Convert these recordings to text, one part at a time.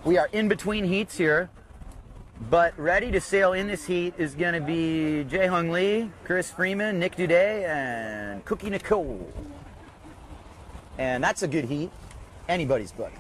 We are in between heats here, but ready to sail in this heat is going to be Jae-Hung Lee, Chris Freeman, Nic Dudet, and Nicoull. And that's a good heat. Anybody's book.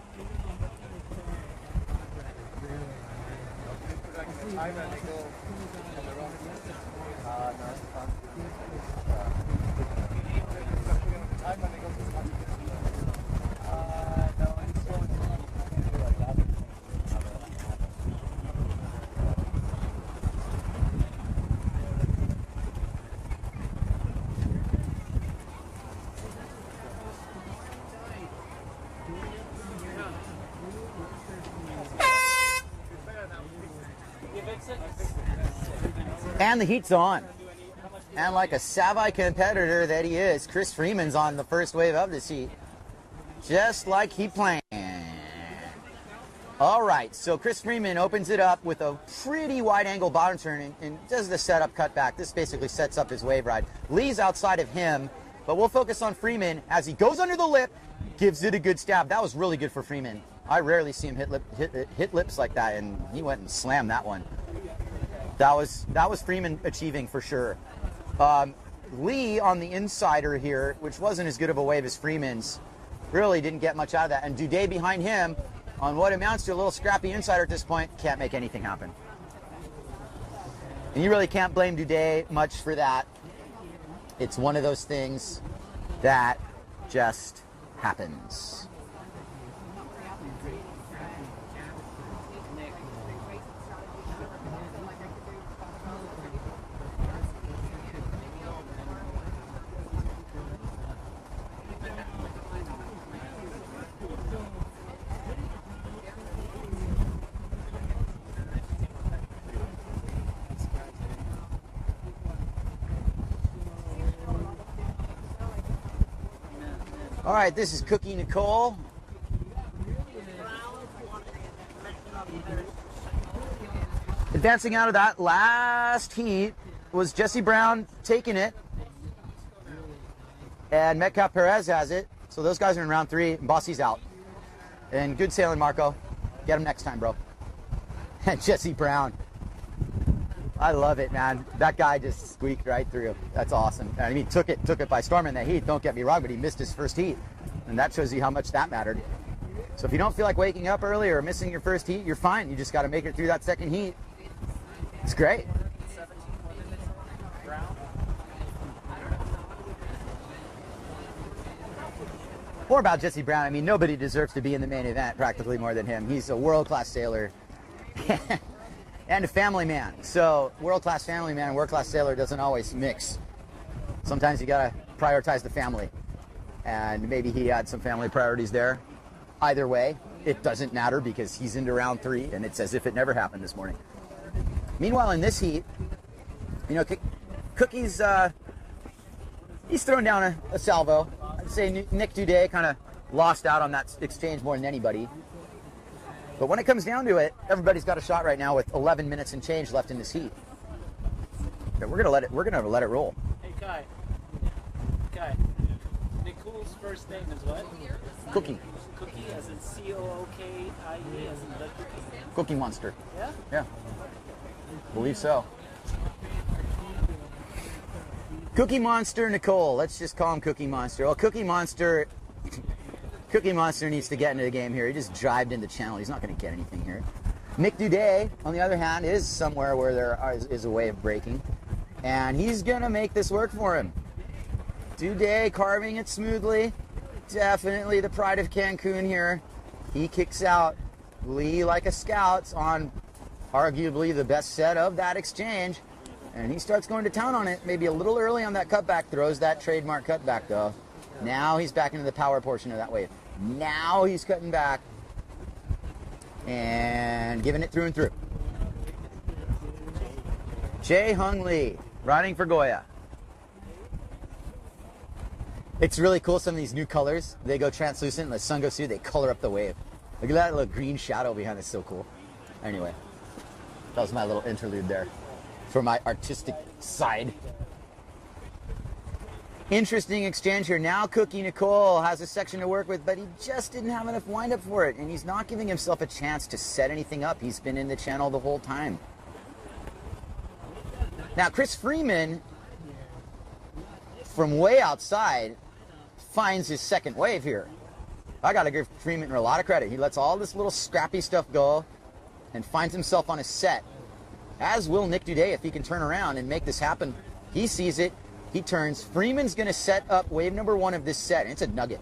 And the heat's on. And like a savvy competitor that he is, Chris Freeman's on the first wave of this heat. Just like he planned. All right, so Chris Freeman opens it up with a pretty wide angle bottom turn and does the setup cutback. This basically sets up his wave ride. Lee's outside of him, but we'll focus on Freeman as he goes under the lip, gives it a good stab. That was really good for Freeman. I rarely see him hit lips like that, and he went and slammed that one. That was Freeman achieving for sure. Lee on the insider here, which wasn't as good of a wave as Freeman's, really didn't get much out of that. And Dudet behind him on what amounts to a little scrappy insider at this point, can't make anything happen. And you really can't blame Dudet much for that. It's one of those things that just happens. All right, this is Nicoull. Advancing out of that last heat was Jesse Brown taking it. And Metcalf Perez has it. So those guys are in round 3, and Bossy's out. And good sailing, Marco. Get him next time, bro. And Jesse Brown. I love it, man. That guy just squeaked right through. That's awesome. I mean, took it by storm in that heat. Don't get me wrong, but he missed his first heat, and that shows you how much that mattered. So if you don't feel like waking up early or missing your first heat, you're fine. You just got to make it through that second heat. It's great. More about Jesse Brown. I mean, nobody deserves to be in the main event practically more than him. He's a world-class sailor. And a family man. So world-class family man and world-class sailor doesn't always mix. Sometimes you gotta prioritize the family. And maybe he had some family priorities there. Either way, it doesn't matter because he's into round 3 and it's as if it never happened this morning. Meanwhile, in this heat, you know, Cookie's, he's thrown down a salvo. I'd say Nic Dudet kind of lost out on that exchange more than anybody. But when it comes down to it, everybody's got a shot right now with 11 minutes and change left in this heat. But we're gonna let it roll. Hey Kai. Nicoull's first name is what? Cookie. Cookie, as in C-O-O-K-I-E, as in the cookie. Cookie Monster. Yeah? Yeah. Believe so. Cookie Monster Nicoull. Let's just call him Cookie Monster. Well, Cookie Monster needs to get into the game here. He just jived into channel. He's not going to get anything here. Nic Dudet, on the other hand, is somewhere where there is a way of breaking. And he's going to make this work for him. Dudet carving it smoothly. Definitely the pride of Cancun here. He kicks out Lee like a scout on arguably the best set of that exchange. And he starts going to town on it. Maybe a little early on that cutback. Throws that trademark cutback, though. Now he's back into the power portion of that wave. Now he's cutting back and giving it through and through. Jae-Hung Lee riding for Goya. It's really cool, some of these new colors. They go translucent and the sun goes through, they color up the wave. Look at that little green shadow behind it, so cool. Anyway, that was my little interlude there for my artistic side. Interesting exchange here. Now Cookie Nicoull has a section to work with, but he just didn't have enough windup for it, and he's not giving himself a chance to set anything up. He's been in the channel the whole time. Now Chris Freeman, from way outside, finds his second wave here. I got to give Freeman a lot of credit. He lets all this little scrappy stuff go and finds himself on a set. As will Nic Dudet if he can turn around and make this happen. He sees it. He turns. Freeman's going to set up wave number 1 of this set. And it's a nugget.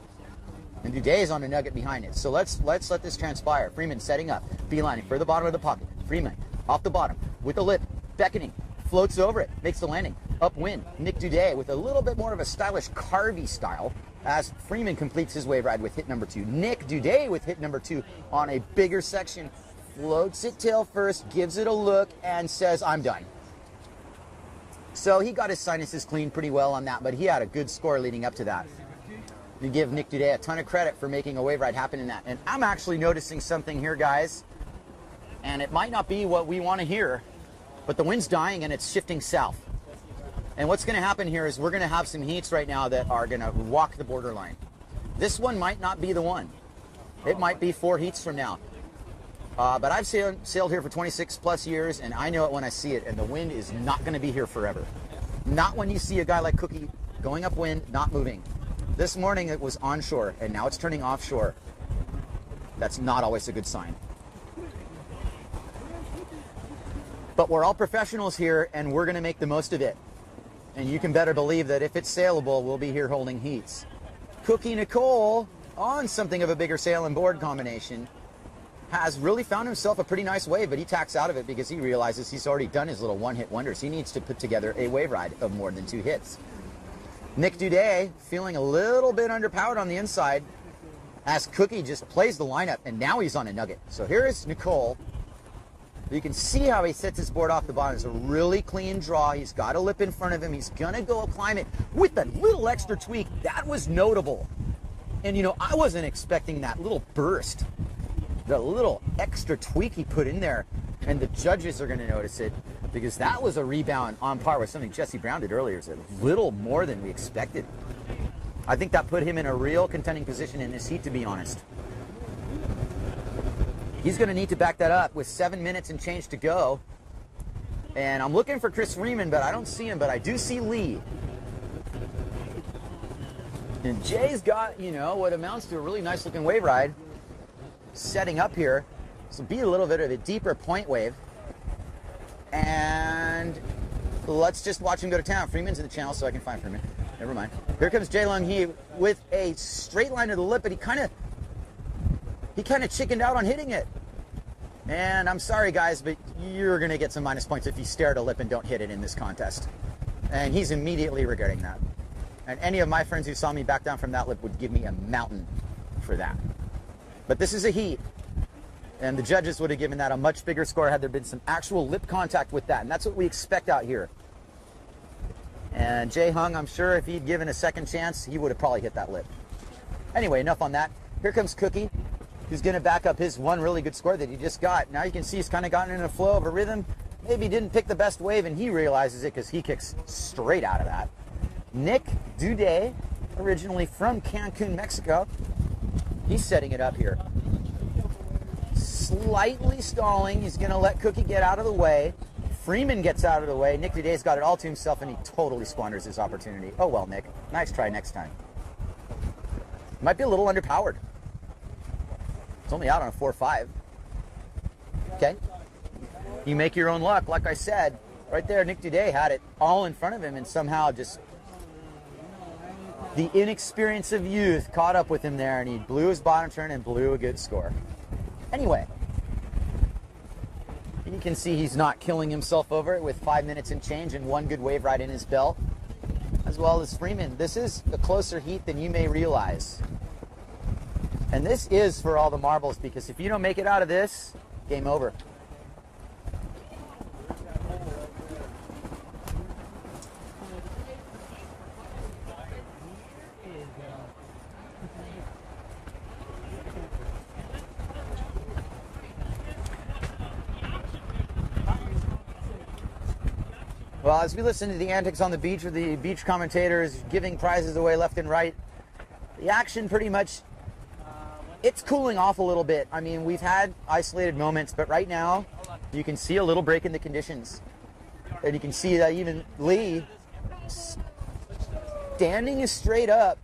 And Dudet is on a nugget behind it. So let's let this transpire. Freeman setting up. Beelining for the bottom of the pocket. Freeman off the bottom with the lip. Beckoning. Floats over it. Makes the landing. Upwind. Nic Dudet with a little bit more of a stylish carvy style as Freeman completes his wave ride with hit number 2. Nic Dudet with hit number 2 on a bigger section. Floats it tail first. Gives it a look and says, I'm done. So he got his sinuses cleaned pretty well on that, but he had a good score leading up to that. You give Nic Dudet a ton of credit for making a wave ride happen in that. And I'm actually noticing something here, guys, and it might not be what we want to hear, but the wind's dying and it's shifting south. And what's going to happen here is we're going to have some heats right now that are going to walk the borderline. This one might not be the one. It might be 4 heats from now. But I've sailed here for 26 plus years, and I know it when I see it, and the wind is not going to be here forever. Not when you see a guy like Cookie going upwind, not moving. This morning it was onshore, and now it's turning offshore. That's not always a good sign. But we're all professionals here, and we're going to make the most of it. And you can better believe that if it's sailable, we'll be here holding heats. Cookie Nicoull, on something of a bigger sail and board combination, has really found himself a pretty nice wave, but he tacks out of it because he realizes he's already done his little one-hit wonders. He needs to put together a wave ride of more than 2 hits. Nic Dudet feeling a little bit underpowered on the inside as Cookie just plays the lineup, and now he's on a nugget. So here is Nicoull. You can see how he sets his board off the bottom. It's a really clean draw. He's got a lip in front of him. He's going to go climb it with a little extra tweak. That was notable. And, you know, I wasn't expecting that little burst. The little extra tweak he put in there, and the judges are going to notice it because that was a rebound on par with something Jesse Brown did earlier. It's a little more than we expected. I think that put him in a real contending position in this heat, to be honest. He's going to need to back that up with 7 minutes and change to go. And I'm looking for Chris Freeman, but I don't see him, but I do see Lee. And Jay's got, you know, what amounts to a really nice looking wave ride setting up here. This will be a little bit of a deeper point wave. And let's just watch him go to town. Freeman's in the channel, so I can find Freeman. Never mind. Here comes Jay Lung Hee with a straight line to the lip, but he kind of chickened out on hitting it. And I'm sorry, guys, but you're going to get some minus points if you stare at a lip and don't hit it in this contest. And he's immediately regretting that. And any of my friends who saw me back down from that lip would give me a mountain for that. But this is a heat, and the judges would have given that a much bigger score had there been some actual lip contact with that, and that's what we expect out here. And Jay Hung, I'm sure if he'd given a second chance, he would have probably hit that lip. Anyway, enough on that. Here comes Cookie, who's going to back up his one really good score that he just got. Now you can see he's kind of gotten in a flow of a rhythm. Maybe didn't pick the best wave, and he realizes it because he kicks straight out of that. Nic Dudet, originally from Cancun, Mexico. He's setting it up here. Slightly stalling. He's going to let Cookie get out of the way. Freeman gets out of the way. Nic Dudet's got it all to himself, and he totally squanders his opportunity. Oh, well, Nick. Nice try next time. Might be a little underpowered. It's only out on a 4-5. Okay. You make your own luck. Like I said, right there, Nic Dudet had it all in front of him, and somehow just the inexperience of youth caught up with him there, and he blew his bottom turn and blew a good score. Anyway, you can see he's not killing himself over it with 5 minutes and change and one good wave ride in his belt, as well as Freeman. This is a closer heat than you may realize. And this is for all the marbles, because if you don't make it out of this, game over. Well, as we listen to the antics on the beach with the beach commentators giving prizes away left and right, the action pretty much, it's cooling off a little bit. I mean, we've had isolated moments, but right now you can see a little break in the conditions. And you can see that even Lee standing is straight up.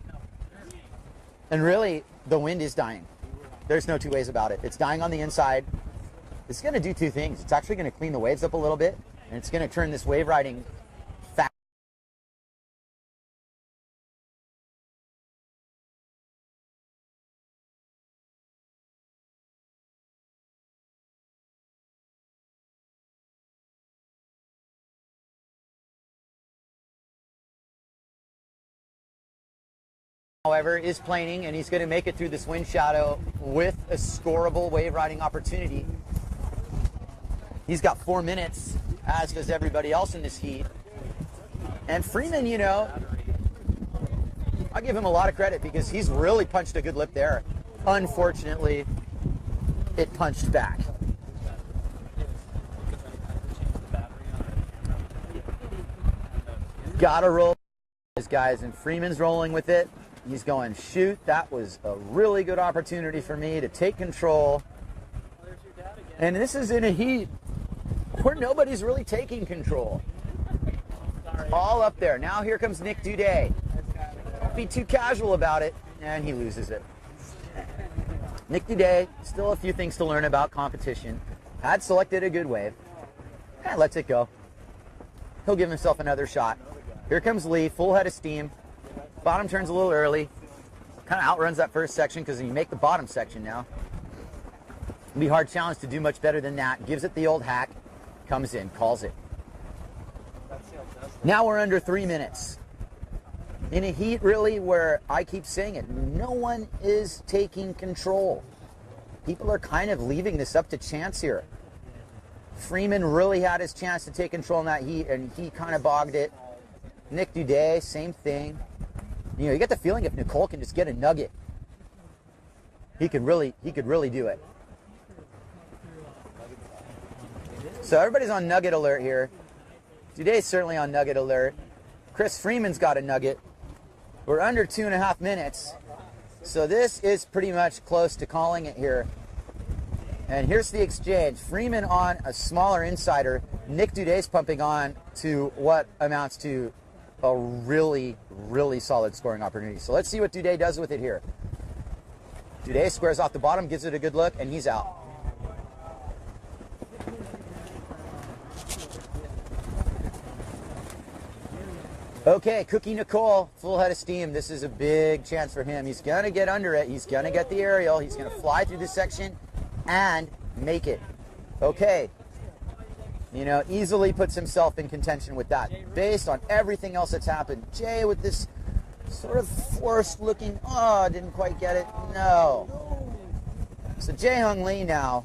And really, the wind is dying. There's no two ways about it. It's dying on the inside. It's going to do two things. It's actually going to clean the waves up a little bit, and it's going to turn this wave riding fast. However, is planing, and he's going to make it through this wind shadow with a scoreable wave riding opportunity. He's got 4 minutes, as does everybody else in this heat. And Freeman, you know, I give him a lot of credit because he's really punched a good lip there. Unfortunately, it punched back. Gotta roll, guys, and Freeman's rolling with it. He's going, shoot, that was a really good opportunity for me to take control. And this is in a heat where nobody's really taking control. All up there. Now here comes Nic Dudet. Don't be too casual about it. And he loses it. Nic Dudet, still a few things to learn about competition. Had selected a good wave. And lets it go. He'll give himself another shot. Here comes Lee, full head of steam. Bottom turns a little early. Kind of outruns that first section because you make the bottom section now. It'll be a hard challenge to do much better than that. Gives it the old hack. Comes in, calls it. Now we're under 3 minutes. In a heat, really, where I keep saying it, no one is taking control. People are kind of leaving this up to chance here. Freeman really had his chance to take control in that heat, and he kind of bogged it. Nic Dudet, same thing. You know, you get the feeling if Nicoull can just get a nugget, he could really do it. So everybody's on nugget alert here. Dudet's certainly on nugget alert. Chris Freeman's got a nugget. We're under 2.5 minutes. So this is pretty much close to calling it here. And here's the exchange. Freeman on a smaller insider. Nic Dudet's pumping on to what amounts to a really, really solid scoring opportunity. So let's see what Dudet does with it here. Dudet squares off the bottom, gives it a good look, and he's out. Okay, Cookie Nicoull, full head of steam. This is a big chance for him. He's going to get under it. He's going to get the aerial. He's going to fly through this section and make it. Okay. You know, easily puts himself in contention with that based on everything else that's happened. Jay with this sort of forced looking, oh, didn't quite get it. No. So Jae-Hung Lee now,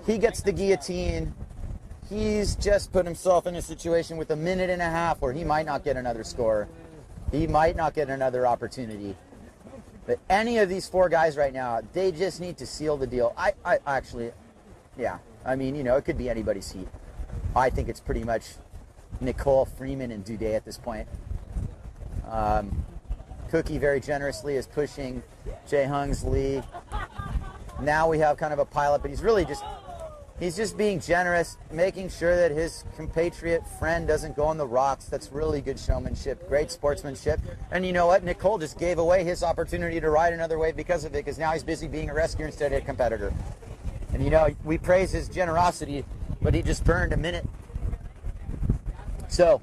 he gets the guillotine. He's just put himself in a situation with 1.5 minutes where he might not get another score. He might not get another opportunity. But any of these 4 guys right now, they just need to seal the deal. I actually, yeah. I mean, you know, it could be anybody's heat. I think it's pretty much Nicoull, Freeman, and Dudet at this point. Cookie very generously is pushing Jae-Hung's Lee. Now we have kind of a pileup, but he's just being generous, making sure that his compatriot friend doesn't go on the rocks. That's really good showmanship, great sportsmanship. And you know what? Nicoull just gave away his opportunity to ride another wave because of it, because now he's busy being a rescuer instead of a competitor. And you know, we praise his generosity, but he just burned 1 minute. So,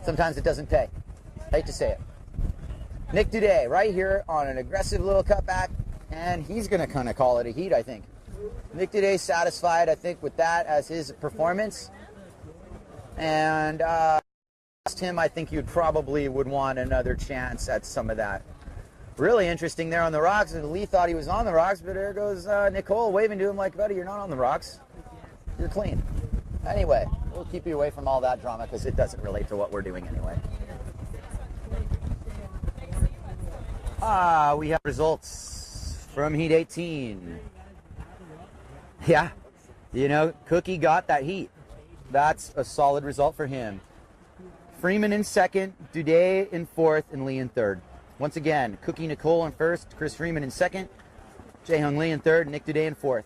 sometimes it doesn't pay. I hate to say it. Nic Dudet right here on an aggressive little cutback, and he's going to kind of call it a heat, I think. Nic Dudet's satisfied, I think, with that as his performance. And asked him, I think you probably would want another chance at some of that. Really interesting there on the rocks. And Lee thought he was on the rocks, but there goes Nicoull waving to him like, buddy, you're not on the rocks. You're clean. Anyway, we'll keep you away from all that drama because it doesn't relate to what we're doing anyway. We have results from Heat 18. Yeah, you know, Cookie got that heat. That's a solid result for him. Freeman in second, Dudet in fourth, and Lee in third. Once again, Cookie Nicoull in first, Chris Freeman in second, Jae Hung Lee in third, Nic Dudet in fourth.